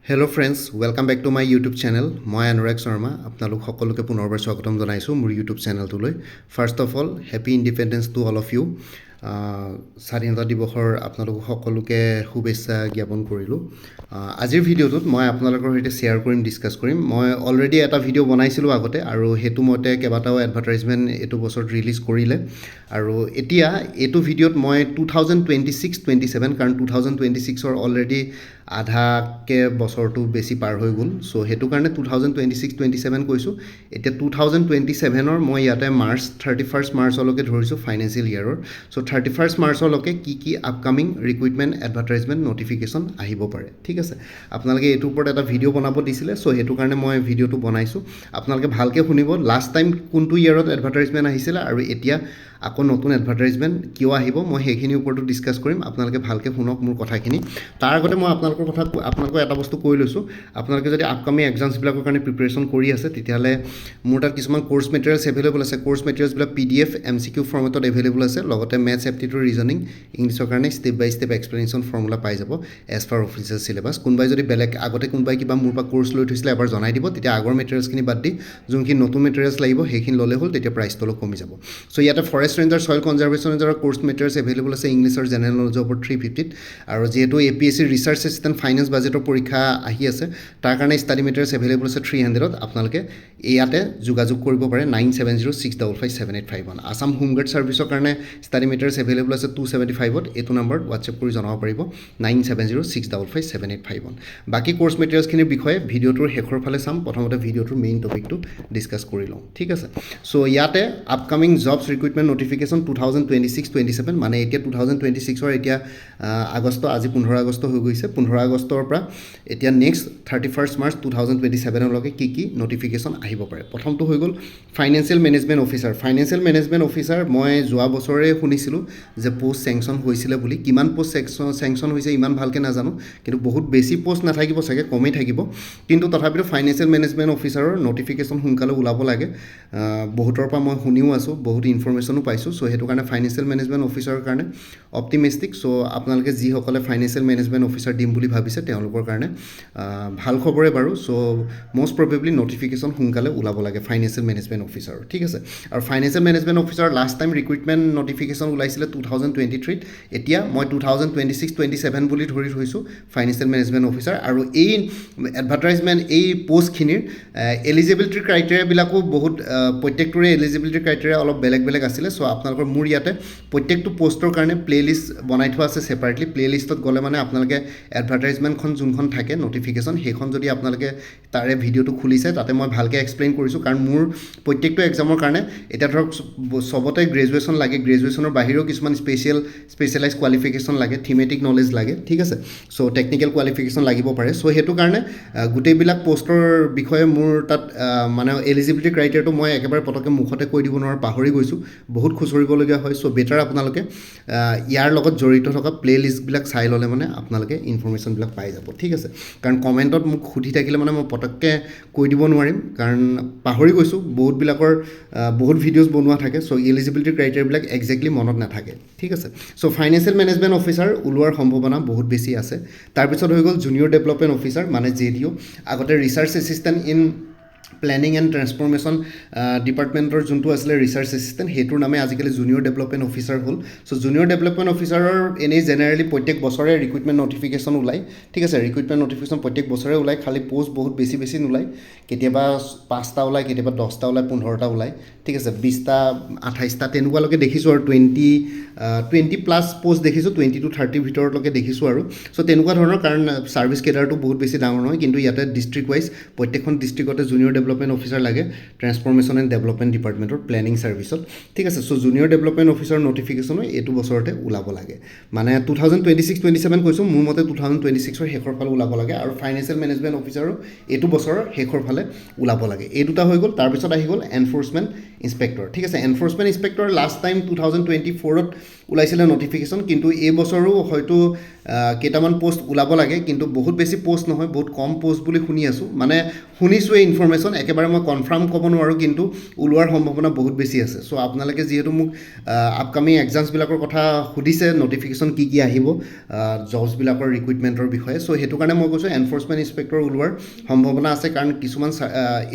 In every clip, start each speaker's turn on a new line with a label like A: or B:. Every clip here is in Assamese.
A: Hello friends, welcome back to my YouTube channel. মই অনুৰাগ শৰ্মা আপোনালোক সকলোকে পুনৰবাৰ স্বাগতম জনাইছোঁ মোৰ YouTube চেনেলটোলৈ। First of all happy independence to all of you. স্বাধীনতা দিৱসৰ আপোনালোক সকলোকে শুভেচ্ছা জ্ঞাপন কৰিলোঁ। আজিৰ ভিডিঅ'টোত মই আপোনালোকৰ সৈতে শ্বেয়াৰ কৰিম, ডিছকাছ কৰিম। মই অলৰেডি এটা ভিডিঅ' বনাইছিলোঁ আগতে আৰু সেইটো মতে কেইবাটাও এডভাৰটাইজমেণ্ট এইটো বছৰত ৰিলিজ কৰিলে আৰু এতিয়া এইটো ভিডিঅ'ত মই 2026-27 কাৰণ 2026ৰ অলৰেডি আধাকে বছৰটো বেছি পাৰ হৈ গ'ল। চ' সেইটো কাৰণে 2026-27 কৈছোঁ। এতিয়া 2027ৰ মই ইয়াতে মাৰ্চ 31 মাৰ্চলৈকে ধৰিছোঁ ফাইনেন্সিয়েল ইয়েৰৰ। চ' 31 মাৰ্চলৈকে কি আপকামিং ৰিক্ৰুইটমেণ্ট এডভাৰটাইজমেণ্ট নটিফিকেশ্যন আহিব পাৰে, ঠিক আছে। আপোনালোকে এইটোৰ ওপৰত এটা ভিডিঅ' বনাব দিছিলে, চ' সেইটো কাৰণে মই ভিডিঅ'টো বনাইছোঁ। আপোনালোকে ভালকৈ শুনিব, লাষ্ট টাইম কোনটো ইয়েৰত এডভাৰটাইজমেণ্ট আহিছিলে আৰু এতিয়া আকৌ নতুন এডভাৰটাইজমেণ্ট কিয় আহিব মই সেইখিনিৰ ওপৰতো ডিছকাছ কৰিম। আপোনালোকে ভালকৈ শুনক মোৰ কথাখিনি। তাৰ আগতে মই আপোনালোকৰ এটা বস্তু কৈ লৈছোঁ। আপোনালোকে যদি আপকামিং এক্সামছবিলাকৰ কাৰণে প্ৰিপেৰেশ্যন কৰি আছে তেতিয়াহ'লে মোৰ তাত কিছুমান কোৰ্চ মেটেৰিয়েলছ এভেইলেবল আছে। কোৰ্চ মেটেৰিয়েলছবিলাক PDF MCQ ফৰ্মেটত এভেইলেবল আছে। লগতে মেথছ এপ্টিটিউড ৰিজনিং ইংলিছৰ কাৰণে step by step explanation formula পাই যাব এজ পাৰ অফিচিয়েল চিলেবাছ। কোনোবাই যদি বেলেগ আগতে কোনোবাই কিবা মোৰ পৰা কোৰ্চ লৈ থৈছিলে এবাৰ জনাই দিব, তেতিয়া আগৰ মেটেৰিয়েলছখিনি বাদ দি যোনখিনি নতুন মেটেৰিয়েলছ লাগিব সেইখিনি ল'লে হ'ল, তেতিয়া প্ৰাইচটো অলপ কমি যাব। চ' ইয়াতে ফৰেষ্ট ৰেঞ্জাৰ ছইল কনজাৰ্ভেশ্যন ৰেঞ্জাৰৰ কোৰ্চ মেটেৰিয়েলছ এভেইলেবল আছে ইংলিছৰ জেনেৰেল নলেজৰ ওপৰত 350 আৰু যিহেতু APSC ৰিচাৰ্চ এছিষ্টেণ্ট ফাইনেন্স বাজেটৰ পৰীক্ষা আহি আছে তাৰ কাৰণে ষ্টাডি মেটেৰিয়েলছ এভেইলেবল আছে 300ত। আপোনালোকে ইয়াতে যোগাযোগ কৰিব পাৰে 9706557851। আছাম হোমগাৰ্ড ছাৰ্ভিচৰ কাৰণে ষ্টাডি মেটেৰিয়েলছ এভেইলেবল আছে 275ত। এইটো নম্বৰত হোৱাটছএপ কৰি জনাব পাৰিব 9706557851। বাকী কোৰ্চ মেটেৰিয়েলছখিনিৰ বিষয়ে ভিডিঅ'টোৰ শেষৰ ফালে চাম। প্ৰথমতে ভিডিঅ'টোৰ মেইন টপিকটো ডিছকাছ কৰি লওঁ, ঠিক আছে। চ' ইয়াতে আপকামিং জবছ ৰিক্ৰুইটমেণ্ট নটিফিকেশ্যন 2026-27 মানে এতিয়া 2026ৰ এতিয়া আগষ্ট, আজি 15 আগষ্ট হৈ গৈছে। 15 আগষ্টৰ পৰা এতিয়া নেক্সট 31 মাৰ্চ 2027লৈকে কি নটিফিকেশ্যন আহিব পাৰে। প্ৰথমটো হৈ গ'ল financial management officer. Financial management officer মই যোৱা বছৰে শুনিছিলোঁ যে পষ্ট চেংচন হৈছিলে বুলি। কিমান পষ্ট চেংচন হৈছে ইমান ভালকৈ নাজানো, কিন্তু বহুত বেছি পষ্ট নাথাকিব চাগে, কমেই থাকিব। কিন্তু তথাপিতো ফাইনেন্সিয়েল মেনেজমেণ্ট অফিচাৰৰ নটিফিকেশ্যন সোনকালে ওলাব লাগে। বহুতৰ পৰা মই শুনিও আছোঁ, বহুত ইনফৰ্মেশ্যনো পাইছোঁ। চ' সেইটো কাৰণে ফাইনেন্সিয়েল মেনেজমেণ্ট অফিচাৰৰ কাৰণে অপটিমিষ্টিক। চ' আপোনালোকে যিসকলে ফাইনেন্সিয়েল মেনেজমেণ্ট অফিচাৰ দিম বুলি ভাবিছে তেওঁলোকৰ কাৰণে ভাল খবৰে বাৰু। চ' মষ্ট প্ৰবেবলি নটিফিকেশ্যন সোনকালে ওলাব লাগে ফাইনেন্সিয়েল মেনেজমেণ্ট অফিচাৰৰ, ঠিক আছে। আৰু financial management officer last time recruitment notification ওলাইছিলে 2023ত। এতিয়া মই 2026-27 বুলি ধৰি থৈছোঁ ফাইনেন্সিয়েল মেনেজমেণ্ট অফিচাৰ। আৰু এই এডভাৰটাইজমেণ্ট এই পষ্টখিনিৰ এলিজিবিলিটি ক্ৰাইটেৰিয়াবিলাকো বহুত প্ৰত্যেকটোৰে এলিজিবিলিটি ক্ৰাইটেৰিয়া অলপ বেলেগ বেলেগ আছিলে। চ' আপোনালোকৰ মোৰ ইয়াতে প্ৰত্যেকটো পষ্টৰ কাৰণে প্লে'লিষ্ট বনাই থোৱা আছে ছেপাৰেটলি। প্লে'লিষ্টত গ'লে মানে আপোনালোকে এডভাৰটাইজমেণ্টখন যোনখন থাকে নটিফিকেশ্যন সেইখন যদি আপোনালোকে তাৰে ভিডিঅ'টো খুলিছে তাতে মই ভালকৈ এক্সপ্লেইন কৰিছোঁ। কাৰণ মোৰ প্ৰত্যেকটো এক্সামৰ কাৰণে এতিয়া ধৰক চবতে গ্ৰেজুৱেশ্যন লাগে, গ্ৰেজুৱেশ্যনৰ বাহিৰেও কিছুমান স্পেচিয়েলাইজ কোৱালিফিকেশ্যন লাগে, থিমেটিক নলেজ লাগে, ঠিক আছে। চ' টেকনিকেল কোৱালিফিকেশ্যন লাগিব পাৰে। চ' সেইটো কাৰণে গোটেইবিলাক পষ্টৰ বিষয়ে মোৰ তাত মানে এলিজিবিলিটি ক্ৰাইটেৰিয়াটো মই একেবাৰে পটককৈ মুখতে কৈ দিব নোৱাৰোঁ, পাহৰি গৈছোঁ, বহুত খুচৰিবলগীয়া হয়। চ' বেটাৰ আপোনালোকে ইয়াৰ লগত জড়িত থকা প্লে'লিষ্টবিলাক চাই ল'লে মানে আপোনালোকে ইনফৰ্মেশ্যনবিলাক পাই যাব, ঠিক আছে। কাৰণ কমেণ্টত মোক সুধি থাকিলে মানে মই পটককৈ কৈ দিব নোৱাৰিম, কাৰণ পাহৰি গৈছোঁ। বহুত ভিডিঅ'জ বনোৱা থাকে। চ' এলিজিবিলিটি ক্ৰাইটেৰিয়াবিলাক একজেক্টলি মনত নাথাকে, ঠিক আছে। চ' ফাইনেন্সিয়েল মেনেজমেণ্ট অফিচাৰ ওলোৱাৰ সম্ভাৱনা বহুত বেছি আছে। তাৰপিছত হৈ গ'ল জুনিয়ৰ ডেভেলপমেণ্ট অফিচাৰ মানে JDO। আগতে research assistant in planning and transformation ডিপাৰ্টমেণ্টৰ যোনটো আছিলে ৰিচাৰ্চ এছিষ্টেণ্ট, সেইটোৰ নামে আজিকালি জুনিয়ৰ ডেভেলপমেণ্ট অফিচাৰ হ'ল। চ' জুনিয়ৰ ডেভেলপমেণ্ট অফিচাৰৰ এনেই জেনেৰেলি প্ৰত্যেক বছৰে ৰিক্ৰুইটমেণ্ট নটিফিকেশ্যন ওলায়, ঠিক আছে। ৰিক্ৰুইটমেণ্ট নটিফিকেশ্যন প্ৰত্যেক বছৰে ওলায়, খালী পষ্ট বহুত বেছি নোলায়। কেতিয়াবা 5টা ওলায়, কেতিয়াবা 10টা ওলায়, 15টা ওলায়, ঠিক আছে। 20টা 28টা তেনেকুৱালৈকে দেখিছোঁ আৰু 20+ পষ্ট দেখিছোঁ, 20 to 30 ভিতৰলৈকে দেখিছোঁ আৰু। চ' তেনেকুৱা ধৰণৰ, কাৰণ ছাৰ্ভিচ কেডাৰটো বহুত বেছি ডাঙৰ নহয়। কিন্তু ইয়াতে ডিষ্ট্ৰিক্ট ৱাইজ প্ৰত্যেকখন ডিষ্ট্ৰিক্টতে জুনিয়ৰ ডেভেলপমেণ্ট অফিচাৰ লাগে ট্ৰেন্সফৰ্মেশ্যন এণ্ড ডেভেলপমেণ্ট ডিপাৰ্টমেণ্টৰ প্লেনিং ছাৰ্ভিচত, ঠিক আছে। চ' জুনিয়ৰ ডেভেলপমেণ্ট অফিচাৰ নটিফিকেশ্যনো এইটো বছৰতে ওলাব লাগে। মানে 2026-27 কৈছোঁ, মোৰ মতে 2026ৰ শেষৰ ফালে ওলাব লাগে। আৰু ফাইনেন্সিয়েল মেনেজমেণ্ট অফিচাৰো এইটো বছৰৰ শেষৰ ফালে ওলাব লাগে। এই দুটা হৈ গ'ল। তাৰপিছত আহি গ'ল এনফৰ্চমেণ্ট ইনস্পেক্টৰ, ঠিক আছে। এনফৰ্চমেণ্ট ইনস্পেক্টৰ লাষ্ট টাইম 2024ত ওলাইছিলে নটিফিকেশ্যন, কিন্তু এই বছৰো হয়তো কেইটামান পোষ্ট ওলাব লাগে কিন্তু বহুত বেছি পোষ্ট নহয় বহুত কম পোষ্ট বুলি শুনি আছোঁ মানে শুনিছোঁ এই ইনফৰমেশ্যন একেবাৰে মই কনফাৰ্ম ক'ব নোৱাৰোঁ কিন্তু ওলোৱাৰ সম্ভাৱনা বহুত বেছি আছে চ' আপোনালোকে যিহেতু মোক আপকামিং এক্সামছবিলাকৰ কথা সুধিছে নটিফিকেশ্যন কি কি আহিব জবছবিলাকৰ ৰিক্ৰুইটমেণ্টৰ বিষয়ে চ' সেইটো কাৰণে মই কৈছোঁ এনফৰ্চমেণ্ট ইনস্পেক্টৰ ওলোৱাৰ সম্ভাৱনা আছে কাৰণ কিছুমান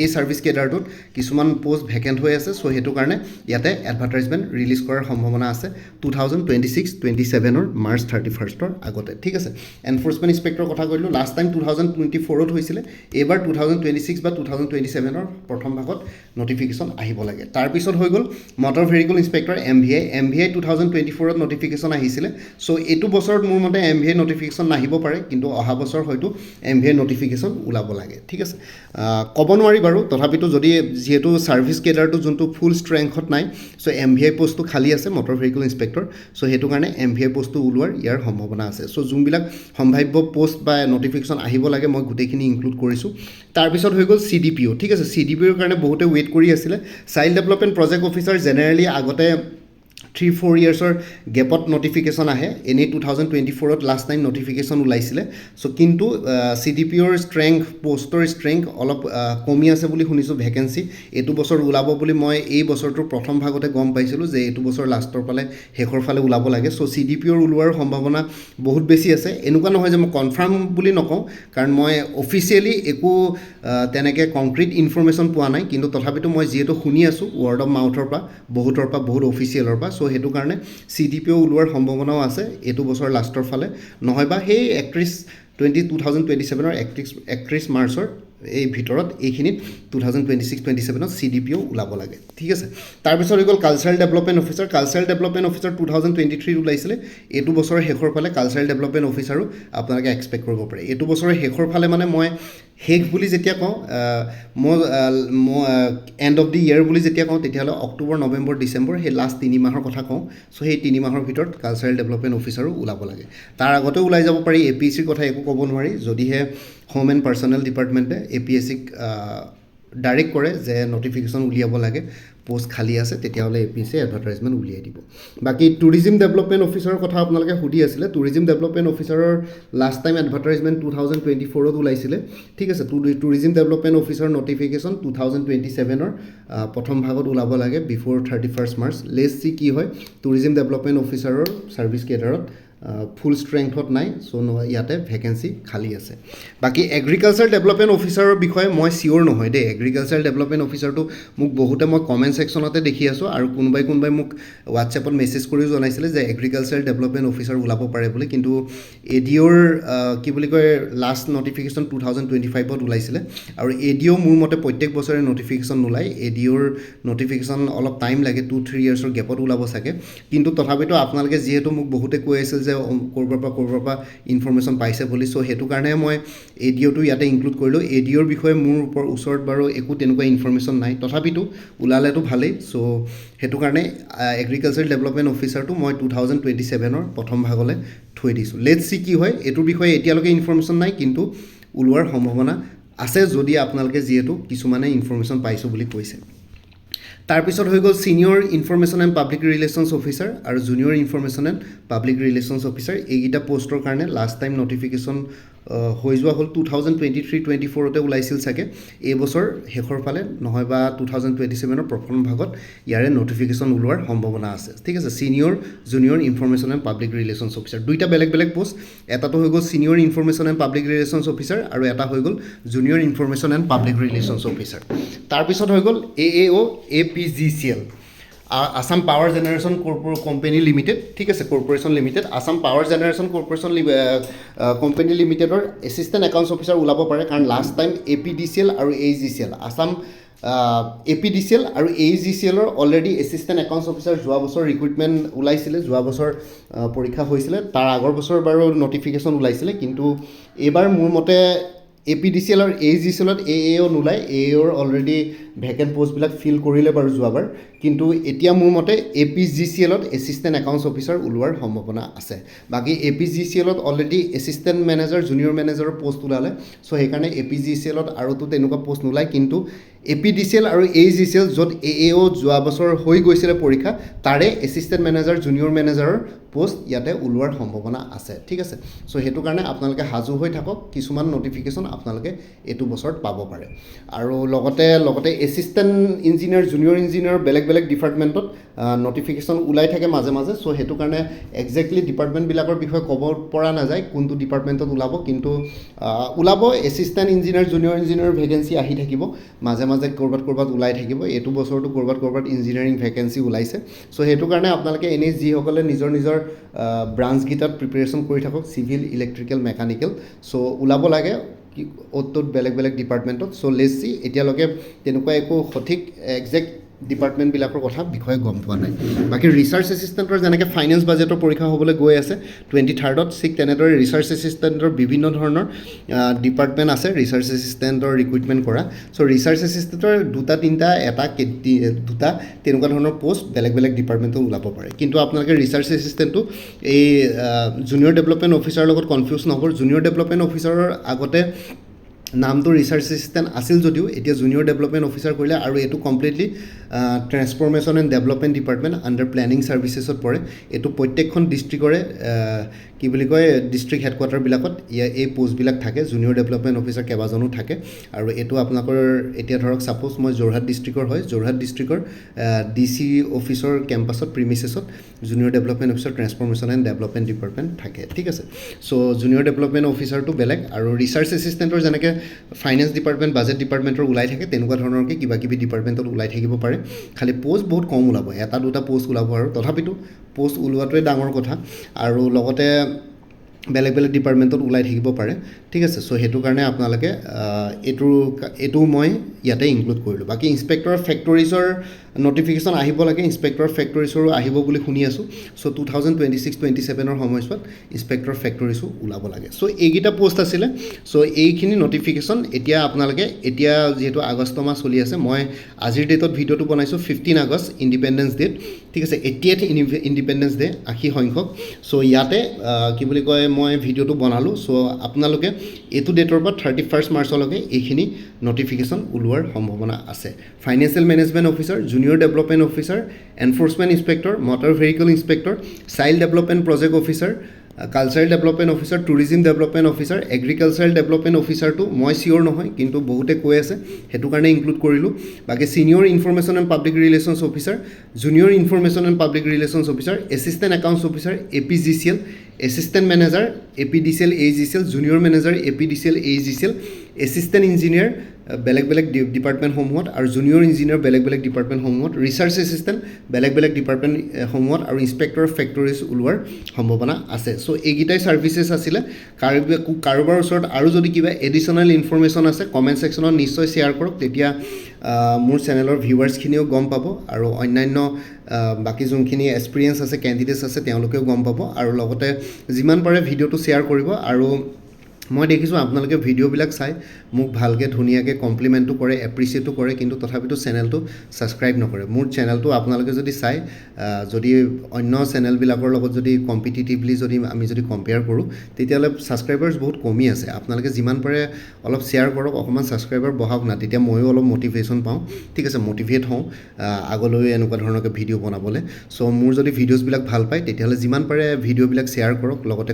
A: এই ছাৰ্ভিচ কেডাৰটোত কিছুমান পোষ্ট ভেকেণ্ট হৈ আছে চ' সেইটো কাৰণে ইয়াতে এডভাৰটাইজমেণ্ট ৰিলিজ কৰাৰ সম্ভাৱনা আছে 2026-27 মাৰ্চ 31 আগতে ঠিক আছে এনফৰ্চমেণ্ট ইনস্পেক্টৰৰ কথা কৈছিলোঁ লাষ্ট টাইম 2024 হৈছিলে এইবাৰ 2026 বা 2027 প্ৰথম ভাগত নটিফিকেশ্যন আহিব লাগে তাৰপিছত হৈ গ'ল motor vehicle inspector MVI 2024 notification আহিছিলে চ' এইটো বছৰত মোৰ মতে MVI নটিফিকেশ্যন নাহিব পাৰে কিন্তু অহা বছৰ হয়তো MVI নটিফিকেশ্যন ওলাব লাগে ঠিক আছে ক'ব নোৱাৰি বাৰু তথাপিতো যদি যিহেতু ছাৰ্ভিচ কেডাৰটো যোনটো ফুল ষ্ট্ৰেংথত নাই চ' MVI পোষ্টটো খালী আছে মটৰ ভেহিকল ইনস্পেক্টৰ চ' সেইটো কাৰণে MVI পোষ্টটো ওলোৱাৰ ইয়াৰ সম্ভাৱনা আছে চ' যোনবিলাক সম্ভাৱ্য পোষ্ট বা নটিফিকেশ্যন আহিব লাগে মই গোটেইখিনি ইনক্লুড কৰিছোঁ তাৰপিছত হৈ গ'ল CDPO ঠিক আছে CDPOৰ কাৰণে বহুতে ৱেইট কৰি আছিলে child development project officer generally আগতে 3-4 ইয়াৰ্ছৰ গেপত নটিফিকেশ্যন আহে এনেই 2024 লাষ্ট টাইম নটিফিকেশ্যন ওলাইছিলে চ' কিন্তু CDPOৰ ষ্ট্ৰেংথ পোষ্টৰ ষ্ট্ৰেংথ অলপ কমি আছে বুলি শুনিছোঁ ভেকেঞ্চি এইটো বছৰ ওলাব বুলি মই এই বছৰটোৰ প্ৰথম ভাগতে গম পাইছিলোঁ যে এইটো বছৰ লাষ্টৰ ফালে শেষৰ ফালে ওলাব লাগে চ' CDPOৰ ওলোৱাৰ সম্ভাৱনা বহুত বেছি আছে এনেকুৱা নহয় যে মই কনফাৰ্ম বুলি নকওঁ কাৰণ মই অফিচিয়েলি একো তেনেকৈ কংক্ৰিট ইনফৰমেশ্যন পোৱা নাই কিন্তু তথাপিতো মই যিহেতু শুনি আছোঁ ৱৰ্ড অফ মাউথৰ পৰা বহুত অফিচিয়েলৰ পৰা চ' সেইটো কাৰণে CDPO ওলোৱাৰ সম্ভাৱনাও আছে এইটো বছৰ লাষ্টৰ ফালে নহয়বা সেই 2027 31 মাৰ্চৰ এই ভিতৰত এইখিনিত 2026-27 CDPO ওলাব লাগে ঠিক আছে তাৰপিছত হৈ গ'ল কালচাৰেল ডেভেলপমেণ্ট অফিচাৰ 2023 ওলাইছিলে এইটো বছৰৰ শেষৰ ফালে কালচাৰেল ডেভেলপমেণ্ট অফিচাৰো আপোনালোকে এক্সপেক্ট কৰিব পাৰে এইটো বছৰৰ শেষৰ ফালে মানে মই শেষ বুলি যেতিয়া কওঁ মই এণ্ড অফ দি ইয়েৰ বুলি যেতিয়া কওঁ তেতিয়াহ'লে অক্টোবৰ নৱেম্বৰ ডিচেম্বৰ সেই লাষ্ট 3 মাহৰ কথা কওঁ চ' সেই 3 মাহৰ ভিতৰত কালচাৰেল ডেভেলপমেণ্ট অফিচাৰো ওলাব লাগে তাৰ আগতেও ওলাই যাব পাৰি APSCৰ কথা একো ক'ব নোৱাৰি যদিহে হোম এণ্ড পাৰ্চনেল ডিপাৰ্টমেণ্টে APSCক ডাইৰেক্ট কৰে যে নটিফিকেশ্যন উলিয়াব লাগে পোষ্ট খালী আছে তেতিয়াহ'লে APSC এডভাৰটাইজমেণ্ট উলিয়াই দিব বাকী টুৰিজিম ডেভেলপমেণ্ট অফিচাৰৰ কথা আপোনালোকে সুধি আছিলে টুৰিজিম ডেভেলপমেণ্ট অফিচাৰৰ লাষ্ট টাইম এডভাৰটাইজমেণ্ট 2024 ওলাইছিলে ঠিক আছে টুৰিজিম ডেভেলপমেণ্ট অফিচাৰৰ নটিফিকেশ্যন 2027 প্ৰথম ভাগত ওলাব লাগে বিফ'ৰ 31 মাৰ্চ লেটছ চি কি হয় টুৰিজিম ডেভেলপমেণ্ট অফিচাৰৰ ছাৰ্ভিচ কেডাৰত ফুল ষ্ট্ৰেংথত নাই চ' ইয়াতে ভেকেঞ্চি খালী আছে বাকী এগ্ৰিকালচাৰ ডেভেলপমেণ্ট অফিচাৰৰ বিষয়ে মই চিয়'ৰ নহয় দেই এগ্ৰিকালচাৰ ডেভেলপমেণ্ট অফিচাৰটো মোক বহুতে মই কমেণ্ট ছেকশ্যনতে দেখি আছোঁ আৰু কোনোবাই মোক হোৱাটছএপত মেছেজ কৰিও জনাইছিলে যে এগ্ৰিকালচাৰ ডেভেলপমেণ্ট অফিচাৰ ওলাব পাৰে বুলি কিন্তু ADOৰ কি বুলি কয় লাষ্ট নটিফিকেশ্যন 2025 ওলাইছিলে আৰু ADO মোৰ মতে প্ৰত্যেক বছৰে নটিফিকেশ্যন নোলায় ADOৰ নটিফিকেশ্যন অলপ টাইম লাগে 2-3 ইয়াৰ্ছৰ গেপত ওলাব চাগে কিন্তু তথাপিতো আপোনালোকে যিহেতু মোক বহুতে কৈ আছিল যে ক'ৰবাৰ পৰা ইনফৰমেশ্যন পাইছে বুলি চ' সেইটো কাৰণে মই ADOটো ইয়াতে ইনক্লুড কৰিলোঁ ADOৰ বিষয়ে মোৰ ওচৰত বাৰু একো তেনেকুৱা ইনফৰমেশ্যন নাই তথাপিতো ওলালেতো ভালেই চ' সেইটো কাৰণে এগ্ৰিকালচাৰ ডেভেলপমেণ্ট অফিচাৰটো মই 2027 প্ৰথম ভাগলৈ থৈ দিছোঁ লেটছ চি কি হয় এইটোৰ বিষয়ে এতিয়ালৈকে ইনফৰমেশ্যন নাই কিন্তু ওলোৱাৰ সম্ভাৱনা আছে যদি আপোনালোকে যিহেতু কিছুমানে ইনফৰমেশ্যন পাইছোঁ বুলি কৈছে তাৰপিছত হৈ গ'ল senior information and public relations officer আৰু junior information and public relations officer এইকেইটা পোষ্টৰ কাৰণে লাষ্ট টাইম নটিফিকেশ্যন হৈ যোৱা হ'ল 2023-24 ওলাইছিল চাগে এইবছৰ শেষৰ ফালে নহয় বা 2027 প্ৰথম ভাগত ইয়াৰে নটিফিকেশ্যন ওলোৱাৰ সম্ভাৱনা আছে ঠিক আছে senior junior information and public relations officer দুইটা বেলেগ পোষ্ট এটাটো হৈ গ'ল senior information and public relations officer আৰু এটা হৈ গ'ল junior information and public relations officer তাৰপিছত হৈ গ'ল AAO APGCL Assam power generation company limited ঠিক আছে corporation limited Assam power generation corporation company লিমিটেডৰ এছিষ্টেণ্ট একাউণ্টছ অফিচাৰ ওলাব পাৰে কাৰণ লাষ্ট টাইম APDCL আৰু AGCL আসাম APDCL আৰু AGCLৰ অলৰেডি এছিষ্টেণ্ট একাউণ্টছ অফিচাৰ যোৱা বছৰ ৰিক্ৰুইটমেণ্ট ওলাইছিলে যোৱা বছৰ পৰীক্ষা হৈছিলে তাৰ আগৰ বছৰ বাৰু নটিফিকেশ্যন ওলাইছিলে কিন্তু এইবাৰ মোৰ মতে APDCL আৰু AGCLত AAO নোলায় AAOৰ অলৰেডি ভেকেণ্ট পোষ্টবিলাক ফিল কৰিলে বাৰু যোৱাবাৰ কিন্তু এতিয়া মোৰ মতে APGCLত এছিষ্টেণ্ট একাউণ্টছ অফিচাৰ ওলোৱাৰ সম্ভাৱনা আছে বাকী APGCLত অলৰেডি এছিষ্টেণ্ট মেনেজাৰ জুনিয়ৰ মেনেজাৰৰ পোষ্ট ওলালে চ' সেইকাৰণে APGCLত আৰুতো তেনেকুৱা পোষ্ট নোলায় কিন্তু APDCL আৰু AGCL য'ত AAO যোৱা বছৰ হৈ গৈছিলে পৰীক্ষা তাৰে এছিষ্টেণ্ট মেনেজাৰ জুনিয়ৰ মেনেজাৰৰ পোষ্ট ইয়াতে ওলোৱাৰ সম্ভাৱনা আছে ঠিক আছে চ' সেইটো কাৰণে আপোনালোকে সাজু হৈ থাকক কিছুমান নটিফিকেশ্যন আপোনালোকে এইটো বছৰত পাব পাৰে আৰু লগতে এছিষ্টেণ্ট ইঞ্জিনিয়াৰ জুনিয়ৰ ইঞ্জিনিয়াৰ বেলেগ ডিপাৰ্টমেণ্টত নটিফিকেশ্যন ওলাই থাকে মাজে মাজে চ' সেইটো কাৰণে একজেক্টলি ডিপাৰ্টমেণ্টবিলাকৰ বিষয়ে ক'ব পৰা নাযায় কোনটো ডিপাৰ্টমেণ্টত ওলাব কিন্তু ওলাব assistant engineer junior engineer vacancy আহি থাকিব মাজে ক'ৰবাত ওলাই থাকিব এইটো বছৰতো ক'ৰবাত ইঞ্জিনিয়াৰিং ভেকেঞ্চি ওলাইছে চ' সেইটো কাৰণে আপোনালোকে এনেই যিসকলে নিজৰ ব্ৰাঞ্চকেইটাত প্ৰিপেৰেশ্যন কৰি থাকক চিভিল ইলেক্ট্ৰিকেল মেকানিকেল চ' ওলাব লাগে অ'ত বেলেগ ডিপাৰ্টমেণ্টত চ' লেটছ চি এতিয়ালৈকে তেনেকুৱা একো সঠিক একজেক্ট ডিপাৰ্টমেণ্টবিলাকৰ কথা বিষয়ে গম পোৱা নাই বাকী ৰিচাৰ্চ এছিষ্টেণ্টৰ যেনেকৈ ফাইনেন্স বাজেটৰ পৰীক্ষা হ'বলৈ গৈ আছে 23rd ঠিক তেনেদৰে ৰিচাৰ্চ এছিষ্টেণ্টৰ বিভিন্ন ধৰণৰ ডিপাৰ্টমেণ্ট আছে ৰিচাৰ্চ এছিষ্টেণ্টৰ ৰিক্ৰুইটমেণ্ট কৰা চ' ৰিচাৰ্চ এছিষ্টেণ্টৰ দুটা তেনেকুৱা ধৰণৰ পোষ্ট বেলেগ ডিপাৰ্টমেণ্টত ওলাব পাৰে কিন্তু আপোনালোকে ৰিচাৰ্চ এছিষ্টেণ্টটো এই জুনিয়ৰ ডেভেলপমেণ্ট অফিচাৰৰ লগত কনফিউজ নহ'ব জুনিয়ৰ ডেভেলপমেণ্ট অফিচাৰৰ আগতে নামটো ৰিচাৰ্চ এছিষ্টেণ্ট আছিল যদিও এতিয়া জুনিয়ৰ ডেভেলপমেণ্ট অফিচাৰ কৰিলে আৰু এইটো completely transformation and development department under planning ছাৰ্ভিচেছত পৰে এইটো প্ৰত্যেকখন ডিষ্ট্ৰিক্টৰে কি বুলি কয় ডিষ্ট্ৰিক্ট হেডকোৱাৰ্টাৰবিলাকত এই পোষ্টবিলাক থাকে জুনিয়ৰ ডেভেলপমেণ্ট অফিচাৰ কেইবাজনো থাকে আৰু এইটো আপোনালোকৰ এতিয়া ধৰক ছাপ'জ মই যোৰহাট ডিষ্ট্ৰিক্টৰ হয় যোৰহাট ডিষ্ট্ৰিক্টৰ DC অফিচৰ কেম্পাছত প্ৰিমিচেছত junior development officer transformation and development department থাকে ঠিক আছে চ' জুনিয়ৰ ডেভেলপমেণ্ট অফিচাৰটো বেলেগ আৰু ৰিচাৰ্চ এছিষ্টেণ্টৰ যেনেকৈ ফাইনেন্স ডিপাৰ্টমেণ্ট বাজেট ডিপাৰ্টমেণ্টৰ ওলাই থাকে তেনেকুৱা ধৰণৰকৈ কিবা ডিপাৰ্টমেণ্টত ওলাই থাকিব পাৰে খালি পোষ্ট বহুত কম ওলাব এটা দুটা পোষ্ট ওলাব আৰু তথাপিতো পোষ্ট ওলোৱাটোৱে ডাঙৰ কথা আৰু লগতে বেলেগ ডিপাৰ্টমেণ্টত ওলাই থাকিব পাৰে ঠিক আছে চ' সেইটো কাৰণে আপোনালোকে এইটো মই ইয়াতে ইনক্লুড কৰিলোঁ বাকী ইনস্পেক্টৰ ফেক্টৰীজৰ নটিফিকেশ্যন আহিব লাগে ইনস্পেক্টৰ ফেক্টৰীজৰো আহিব বুলি শুনি আছোঁ চ' 2026-27 সময়ছোৱাত ইনস্পেক্টৰ ফেক্টৰীজো ওলাব লাগে চ' এইকেইটা পোষ্ট আছিলে চ' এইখিনি নটিফিকেশ্যন এতিয়া আপোনালোকে এতিয়া যিহেতু আগষ্ট মাহ চলি আছে মই আজিৰ ডেটত ভিডিঅ'টো বনাইছোঁ 15 আগষ্ট ইণ্ডিপেণ্ডেন্স ডেট ঠিক আছে 80th ইণ্ডিপেণ্ডেন্স ডে 80 সংখ্যক চ' ইয়াতে কি বুলি কয় মই ভিডিঅ'টো বনালোঁ চ' আপোনালোকে এইটো ডেটৰ পৰা 31 মাৰ্চলৈকে এইখিনি নটিফিকেশ্যন ওলোৱাৰ সম্ভাৱনা আছে financial management officer junior development officer enforcement inspector motor vehicle inspector child development project officer cultural development officer tourism development officer agricultural development অফিচাৰটো মই চিয়'ৰ নহয় কিন্তু বহুতে কৈ আছে সেইটো কাৰণে ইনক্লুড কৰিলোঁ বাকী senior information and public relations officer junior information and public relations officer assistant accounts officer APGCL assistant manager APDCL AGCL junior manager APDCL AGCL assistant engineer বেলেগ ডিপাৰ্টমেণ্টসমূহত আৰু জুনিয়ৰ ইঞ্জিনিয়াৰ বেলেগ ডিপাৰ্টমেণ্টসমূহত ৰিচাৰ্চ এছিষ্টেণ্ট বেলেগ ডিপাৰ্টমেণ্টসমূহত আৰু ইনস্পেক্টৰ ফেক্টৰীজ ওলোৱাৰ সম্ভাৱনা আছে চ' এইকেইটাই ছাৰ্ভিচেছ আছিলে কাৰোবাৰ ওচৰত আৰু যদি কিবা এডিশ্যনেল ইনফৰমেশ্যন আছে কমেণ্ট ছেকশ্যনত নিশ্চয় শ্বেয়াৰ কৰক তেতিয়া মোৰ চেনেলৰ ভিউৱাৰ্ছখিনিও গম পাব আৰু অন্যান্য বাকী যোনখিনি এক্সপিৰিয়েঞ্চ আছে কেণ্ডিডেটছ আছে তেওঁলোকেও গম পাব আৰু লগতে যিমান পাৰে ভিডিঅ'টো শ্বেয়াৰ কৰিব আৰু মই দেখিছোঁ আপোনালোকে ভিডিঅ'বিলাক চাই মোক ভালকৈ ধুনীয়াকৈ কমপ্লিমেণ্টো কৰে এপ্ৰিচিয়েটো কৰে কিন্তু তথাপিতো চেনেলটো ছাবস্ক্ৰাইব নকৰে মোৰ চেনেলটো আপোনালোকে যদি চাই যদি অন্য চেনেলবিলাকৰ লগত যদি কম্পিটিটিভলি আমি যদি কম্পেয়াৰ কৰোঁ তেতিয়াহ'লে ছাবস্ক্ৰাইবাৰ্ছ বহুত কমি আছে আপোনালোকে যিমান পাৰে অলপ শ্বেয়াৰ কৰক অকণমান ছাবস্ক্ৰাইবাৰ বঢ়াওক না তেতিয়া ময়ো অলপ মটিভেশ্যন পাওঁ ঠিক আছে মটিভেট হওঁ আগলৈ এনেকুৱা ধৰণৰকৈ ভিডিঅ' বনাবলৈ চ' মোৰ যদি ভিডিঅ'ছবিলাক ভাল পায় তেতিয়াহ'লে যিমান পাৰে ভিডিঅ'বিলাক শ্বেয়াৰ কৰক লগতে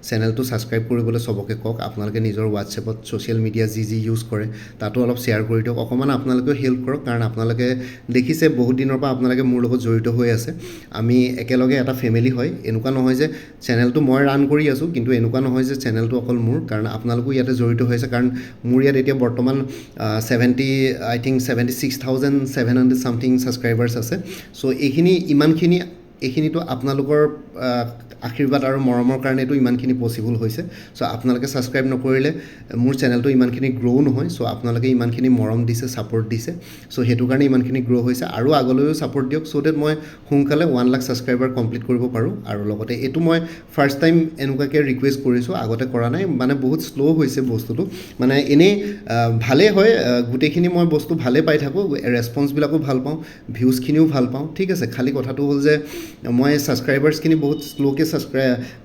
A: চেনেলটো ছাবস্ক্ৰাইব কৰিবলৈ চবকে কওক আপোনালোকে নিজৰ হোৱাটছএপত ছ'চিয়েল মিডিয়া যি ইউজ কৰে তাতো অলপ শ্বেয়াৰ কৰি দিয়ক অকণমান আপোনালোকেও হেল্প কৰক কাৰণ আপোনালোকে দেখিছে বহুত দিনৰ পৰা আপোনালোকে মোৰ লগত জড়িত হৈ আছে আমি একেলগে এটা ফেমিলি হয় এনেকুৱা নহয় যে চেনেলটো মই ৰান কৰি আছোঁ কিন্তু এনেকুৱা নহয় যে চেনেলটো অকল মোৰ কাৰণ আপোনালোকো ইয়াতে জড়িত হৈ আছে কাৰণ মোৰ ইয়াত এতিয়া বৰ্তমান 76,700 ছাবস্ক্ৰাইবাৰ্ছ আছে চ' এইখিনি ইমানখিনি এইখিনিতো আপোনালোকৰ আশীৰ্বাদ আৰু মৰমৰ কাৰণেতো ইমানখিনি পচিবল হৈছে চ' আপোনালোকে ছাবস্ক্ৰাইব নকৰিলে মোৰ চেনেলটো ইমানখিনি গ্ৰ' নহয় চ' আপোনালোকে ইমানখিনি মৰম দিছে ছাপোৰ্ট দিছে চ' সেইটো কাৰণে ইমানখিনি গ্ৰ' হৈছে আৰু আগলৈও ছাপোৰ্ট দিয়ক চ' ডেট মই সোনকালে 1 লাখ ছাবস্ক্ৰাইবাৰ কমপ্লিট কৰিব পাৰোঁ আৰু লগতে এইটো মই ফাৰ্ষ্ট টাইম এনেকুৱাকৈ ৰিকুৱেষ্ট কৰিছোঁ আগতে কৰা নাই মানে বহুত শ্ল' হৈছে বস্তুটো মানে এনেই ভালেই হয় গোটেইখিনি মই বস্তু ভালে পাই থাকোঁ ৰেছপন্সবিলাকো ভাল পাওঁ ভিউজখিনিও ভাল পাওঁ ঠিক আছে খালি কথাটো হ'ল যে মই ছাবস্ক্ৰাইবাৰ্ছখিনি বহুত শ্ল'কৈ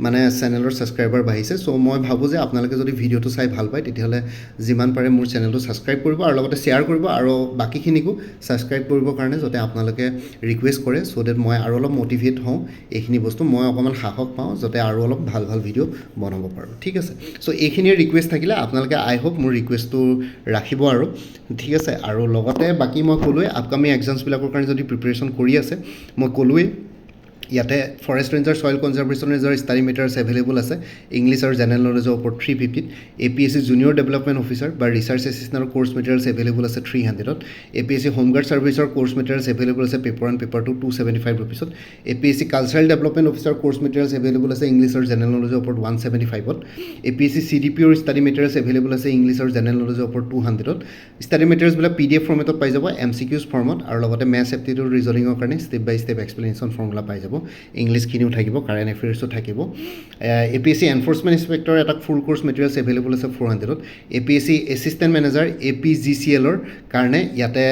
A: মানে চেনেলৰ ছাবস্ক্ৰাইবাৰ বাঢ়িছে চ' মই ভাবোঁ যে আপোনালোকে যদি ভিডিঅ'টো চাই ভাল পায় তেতিয়াহ'লে যিমান পাৰে মোৰ চেনেলটো ছাবস্ক্ৰাইব কৰিব আৰু লগতে শ্বেয়াৰ কৰিব আৰু বাকীখিনিকো ছাবস্ক্ৰাইব কৰিবৰ কাৰণে যাতে আপোনালোকে ৰিকুৱেষ্ট কৰে চ' ডেট মই আৰু অলপ মটিভেট হওঁ এইখিনি বস্তু মই অকণমান সাহস পাওঁ যাতে আৰু অলপ ভাল ভাল ভিডিঅ' বনাব পাৰোঁ ঠিক আছে চ' এইখিনিয়ে ৰিকুৱেষ্ট থাকিলে আপোনালোকে আই হোপ মোৰ ৰিকুৱেষ্টটো ৰাখিব আৰু ঠিক আছে আৰু লগতে বাকী মই ক'লোৱে আপকামিং এক্সামছবিলাকৰ কাৰণে যদি প্ৰিপেৰেশ্যন কৰি আছে মই ক'লোৱেই ইয়াতে forest ranger soil conservation ranger study matters available আছে ইংলিছ আৰু জেনেৰেল নলেজৰ ওপৰত 350 APSC জুনিয়ৰ ডেভেলপমেণ্ট অফিচাৰ বা ৰিচাৰ্চ এছিষ্টেণ্টৰ কোৰ্চ মেটেৰিয়েলছ এভেইলেবল আছে 300ত APSC হোমগাৰ্ড ছাৰ্ভিচৰ কোৰ্চ মেটেৰিয়েলছ এভেইলেবল আছে পেপাৰ 1 পেপাৰ 2 275 ৰুপিছত APSC cultural development officer course materials available আছে ইংলিছ আৰু জেনেৰেল নলেজৰ ওপৰত 175ত APSC CDPOৰ ষ্টাডি মেটেৰিয়েলছ এভেইলেবল আছে ইংলিছ আৰু জেনেৰেল নলেজৰ ওপৰত 200ত ষ্টাডি মেটেৰিয়েলছবিলাক PDF ফৰ্মেটত পাই যাব MCQs ফৰ্মত আৰু লগতে মেথছ এপ্টিটিউড ৰিজনিঙৰ কাৰণে step by step explanation formula পাই যাব ইংলিছখিনিও থাকিব কাৰেণ্ট এফেয়াৰ্ছো থাকিব APSC এনফৰ্চমেণ্ট ইনস্পেক্টৰ এটা ফুল কোৰ্চ মেটেৰিয়েলছ এভেইলেবল আছে 400ত APSC এছিষ্টেণ্ট মেনেজাৰ APGCLৰ কাৰণে ইয়াতে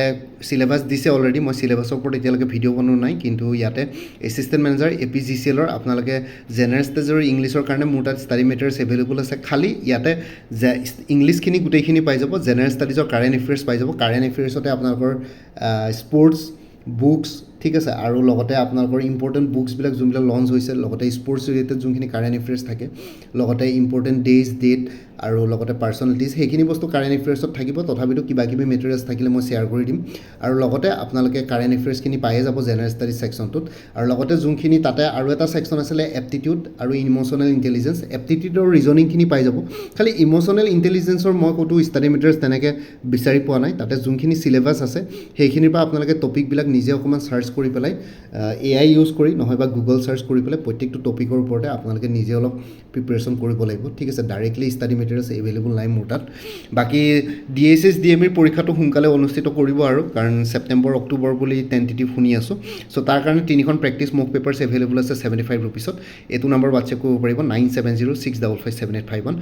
A: চিলেবাছ দিছে অলৰেডি মই চিলেবাছৰ ওপৰত এতিয়ালৈকে ভিডিঅ' বনোৱা নাই কিন্তু ইয়াতে এছিষ্টেণ্ট মেনেজাৰ APGCLৰ আপোনালোকে জেনেৰেল ষ্টেজৰ ইংলিছৰ কাৰণে মোৰ তাত ষ্টাডি মেটেৰিয়েলছ এভেইলেবল আছে খালি ইয়াতে যে ইংলিছখিনি গোটেইখিনি পাই যাব জেনেৰেল ষ্টাডিজৰ কাৰেণ্ট এফেয়াৰ্ছ পাই যাব কাৰেণ্ট এফেয়াৰ্ছতে আপোনালোকৰ স্পৰ্টছ বুকছ ঠিক আছে আৰু লগতে আপোনালোকৰ ইম্পৰ্টেণ্ট বুকছবিলাক যোনবিলাক লঞ্চ হৈছে লগতে স্পৰ্টছ ৰিলেটেড যোনখিনি কাৰেণ্ট এফেয়াৰ্ছ থাকে লগতে ইম্পৰ্টেণ্ট ডেজ ডেট আৰু লগতে পাৰ্চনেলিটিজ সেইখিনি বস্তু কাৰেণ্ট এফেয়াৰ্ছত থাকিব তথাপিতো কিবা কিবি মেটেৰিয়েলছ থাকিলে মই শ্বেয়াৰ কৰি দিম আৰু লগতে আপোনালোকে কাৰেণ্ট এফেয়াৰ্ছখিনি পায়ে যাব জেনেৰেল ষ্টাডিজ ছেকশ্যনটোত আৰু লগতে যোনখিনি তাতে আৰু এটা ছেকশ্যন আছিলে এপ্টিটিউড আৰু ইম'চনেল ইণ্টেলিজেঞ্চ এপ্টিটিউডৰ ৰিজনিংখিনি পাই যাব খালি ইম'চনেল ইণ্টেলিজেঞ্চৰ মই ক'তো ষ্টাডি মেটেৰিয়েলছ তেনেকৈ বিচাৰি পোৱা নাই তাতে যোনখিনি চিলেবাছ আছে সেইখিনিৰ পৰা আপোনালোকে টপিকবিলাক নিজে অকণমান চাৰ্চ কৰি পেলাই AI ইউজ কৰি নহয় বা গুগল চাৰ্চ কৰি পেলাই প্ৰত্যেকটো টপিকৰ ওপৰতে আপোনালোকে নিজে অলপ প্ৰিপেৰেশ্যন কৰিব লাগিব ঠিক আছে ডাইৰেক্টলি ষ্টাডি মেটেৰিয়েলছ এভেইলেবল নাই মোৰ তাত বাকী DSS DMEৰ পৰীক্ষাটো সোনকালে অনুষ্ঠিত কৰিব আৰু কাৰণ ছেপ্টেম্বৰ অক্টোবৰ বুলি টেণ্টেটিভ শুনি আছোঁ চ' তাৰ কাৰণে 3খন প্ৰেক্টিছ মক পেপাৰ্ছ এভেইলেবল আছে 75 ৰুপিছত এইটো নম্বৰ হোৱাটছএপ কৰিব পাৰিব 9706555751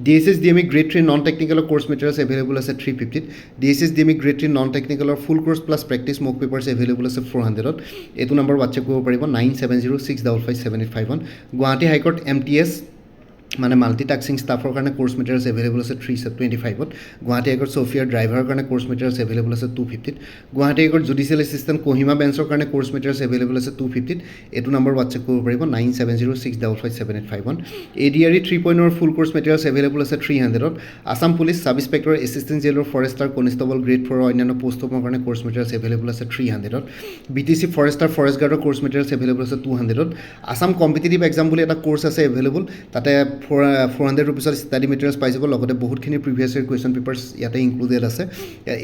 A: DSS DME গ্ৰেড 3 নন টেকনিকেলৰ কোৰ্চ মেটেৰিয়েলছ এভেইলেবল আছে 350ত DSS DME গ্ৰেড 3 নন টেকনিকেলৰ full course plus practice mock papers available আছে 400ত এইটো নম্বৰ হোৱাটছএপ কৰিব পাৰিব 9706555751 গুৱাহাটী হাইকোৰ্ট MTS মানে মাল্টিটাস্কিং ষ্টাফৰ কাৰণে কোৰ্চ মেটেৰিয়েলছ এভেইলেবল আছে 325ত গুৱাহাটী হাইকোৰ্ট ছফিয়াৰ ড্ৰাইভাৰৰ কাৰণে কোৰ্চ মেটেৰিয়েলছ এভেইলেবল আছে 250ত Guwahati high court judicial assistant Kohima বেঞ্চৰ কাৰণে কোৰ্চ মেটেৰিয়েলছ এভেইলেবল আছে 250ত এইটো নম্বৰ হোৱাটছএপ কৰিব পাৰিব 9706555751 ADRE 3.0 full course materials available আছে 300ত Assam police sub inspector assistant jailor forester constable grade 4 অন্যান্য পোষ্টৰ কাৰণে কোৰ্চ মেটেৰিয়েলছ এভেইলেবল আছে 300ত BTC ফৰেষ্টাৰ ফৰেষ্ট গাৰ্ডৰ কোৰ্চ মেটেৰিয়েলছ এভেইলেবল আছে 200ত আছাম কম্পিটিটিভ এক্সাম বুলি এটা কোৰ্চ আছে এভেইলেবল তাতে 400 ৰুপিছত ষ্টাডি মেটেৰিয়েলছ পাই যাব লগতে বহুতখিনি প্ৰিভিয়াছ ইয়েৰ কুৱেশ্যন পেপাৰ্ছ ইয়াতে ইনক্লুডেড আছে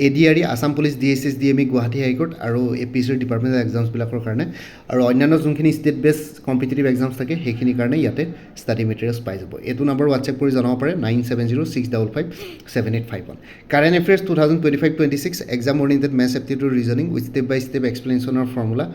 A: ADRE Assam police DSS DME Guwahati high court আৰু APSCৰ ডিপাৰ্টমেণ্টেল এক্সামছবিলাকৰ কাৰণে আৰু অন্যান্য যোনখিনি ষ্টেট বেছ কম্পিটিটিভ এক্সামছ থাকে সেইখিনিৰ কাৰণে ইয়াতে ষ্টাডি মেটেৰিয়েলছ পাই যাব এইটো নম্বৰ হোৱাটছএপ কৰি জনাব পাৰে 9706555751 current affairs 2025-26 exam oriented maths aptitude reasoning with step by step এক্সপ্লেনেশ্যনৰ ফৰ্মুলা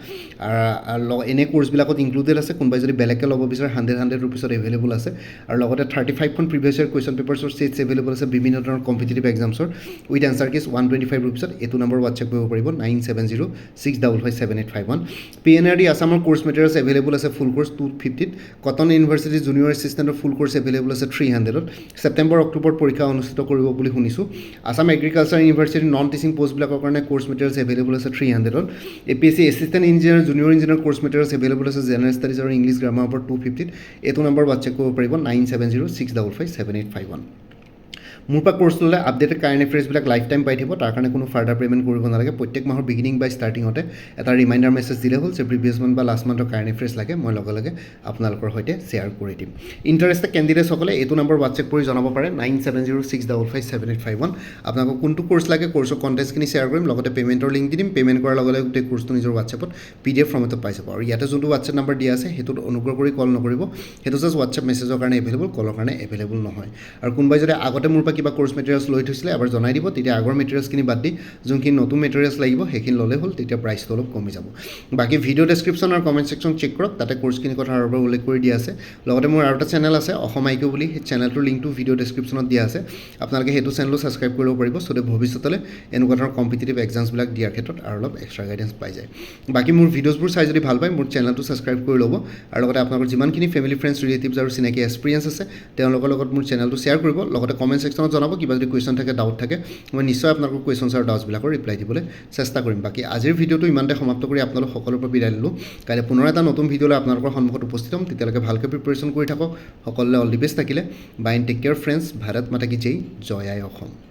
A: এনে কোৰ্চবিলাকত ইনক্লুডেড আছে কোনোবাই যদি বেলেগকৈ ল'ব বিচাৰে 100 ৰুপিছত এভেইলেবল আছে আৰু লগতে 35খন প্ৰিভিয়াছ ইয়েৰ কুৱেশ্যন পেপাৰ্ছৰ ছেটছ এভেইলেবল আছে বিভিন্ন ধৰণৰ কম্পিটিটিভ এক্সামছৰ উইথ এনচাৰ কিজ 125 ৰুপিছত এইটো নম্বৰ হোৱাটছএপ কৰিব পাৰিব 9706555751 PNRD আছামৰ কোৰ্চ মেটেৰিয়েলছ এভেইলেবল আছে ফুল কোৰ্চ 250ত কটন ইউনিভাৰ্চিটি জুনিয়ৰ এছিষ্টেণ্টৰ ফুল কোৰ্চ এভেইলেবল আছে 300ত ছেপ্টেম্বৰ অক্টোবৰত পৰীক্ষা অনুষ্ঠিত কৰিব বুলি শুনিছোঁ আছাম এগ্ৰিকালচাৰ ইউনিভাৰ্চিটিৰ নন টিচিং পোষ্টবিলাকৰ কাৰণে কোৰ্চ মেটেৰিয়েলছ এভেইলেবল আছে 300ত APSC assistant engineer junior engineer course materials available আছে জেনেৰেল ষ্টাডিজ আৰু ইংলিছ গ্ৰামাৰ ওপৰত 250ত এইটো নম্বৰ হোৱাটছএপ কৰিব পাৰিব 9706555751 মোৰ পৰা কোৰ্চ ল'লে আপডেটেড কাৰেণ্ট এফেয়াৰ্ছবিলাক লাইফ টাইম পাই থাকিব তাৰ কাৰণে কোনো ফাৰ্ডাৰ পে'মেণ্ট কৰিব নালাগে প্ৰত্যেক মাহৰ বিগিনিং বা ষ্টাৰ্টিঙতে এটা ৰিমাইণ্ডাৰ মেছেজ দিলে হ'ল যে প্ৰিভিয়াছ মান্থ বা লাষ্ট মান্থৰ কাৰেণ্ট এফেয়াৰ্ছ লাগে মই লগে লগে আপোনালোকৰ সৈতে শ্বেয়াৰ কৰি দিম ইণ্টাৰেষ্টেড কেণ্ডিডেটসকলে এইটো নম্বৰ হোৱাটছএপ কৰি জনাব পাৰে 9706557851 আপোনালোকক কোনটো কোৰ্চ লাগে কোৰ্চৰ কণ্টেষ্টখিনি শ্বেয়াৰ কৰিম লগতে পে'মেণ্টৰ লিংক দি দিম পে'মেণ্ট কৰাৰ লগে লগে গোটেই কোৰ্চটো নিজৰ হোৱাটছএপত PDF ফৰ্মেটত পাই যাব আৰু ইয়াতে যোনটো হোৱাটছএপ নম্বৰ দিয়া আছে সেইটোত অনুগ্ৰহ কৰি কল নকৰিব সেইটো জাষ্ট হোৱাটছএপ মেছেজৰ কাৰণে এভেইলেবল কলৰ কাৰণে এভেইলেবল নহয় আৰু কোনোবাই যদি আগতে মোৰ পৰা কিবা কোৰ্চ মেটেৰিয়েলছ লৈ থৈছিলে এবাৰ জনাই দিব তেতিয়া আগৰ মেটেৰিয়েলছখিনি বাদ দি যোনখিনি নতুন মেটেৰিয়েলছ লাগিব সেইখিনি ল'লে হ'ল তেতিয়া প্ৰাইচটো অলপ কমি যাব বাকী ভিডিঅ' ডেছক্ৰিপশ্যন আৰু কমেণ্ট ছেকশ্যন চেক কৰক তাতে কোৰ্চখিনি কথা আৰু এবাৰ উল্লেখ কৰি দিয়া আছে লগতে মোৰ আৰু এটা চেনেল আছে অসম IQ বুলি সেই চেনেলটোৰ লিংকটো ভিডিঅ' ডেছক্ৰিপশ্যনত দিয়া আছে আপোনালোকে সেইটো চেনেলো ছাবস্ক্ৰাইব কৰিব পাৰিব চ' ভৱিষ্যতলৈ এনেকুৱা ধৰণৰ কম্পিটিটিভ এক্সামছবিলাক দিয়াৰ ক্ষেত্ৰত আৰু অলপ এক্সট্ৰা গাইডেঞ্চ পাই যায় বাকী মোৰ ভিডিঅ'ছবোৰ চাই যদি ভাল পায় মোৰ চেনেলটো ছাবস্ক্ৰাইব কৰি ল'ব আৰু লগতে আপোনালোকৰ যিমানখিনি ফেমিলি ফ্ৰেণ্ডছ ৰিলেটিভছ আৰু চিনাকি এক্সপিৰিয়েঞ্চ আছে তেওঁলোকৰ লগত মোৰ চেনেলটো শ্বেয়াৰ কৰিব লগতে কমেণ্ট ছেকশ্যনত জনাব কিবা যদি কুৱেশ্যন থাকে ডাউট থাকে মই নিশ্চয় আপোনালোকৰ কুৱেশ্যনছ আৰু ডাউটছবিলাকৰ ৰিপ্লাই দিবলৈ চেষ্টা কৰিম বাকী আজিৰ ভিডিঅ'টো ইমানতে সমাপ্ত কৰি আপোনালোক সকলোৰে পৰা বিদায় দিলোঁ কাইলৈ পুনৰ এটা নতুন ভিডিঅ'লৈ আপোনালোকৰ সন্মুখত উপস্থিত হ'ম তেতিয়ালৈকে ভালকৈ প্ৰিপেৰেশ্যন কৰি থাকক সকলোলৈ অল দি বেষ্ট থাকিলে bye and take care friends Bharat Mata কি জয় আই অসম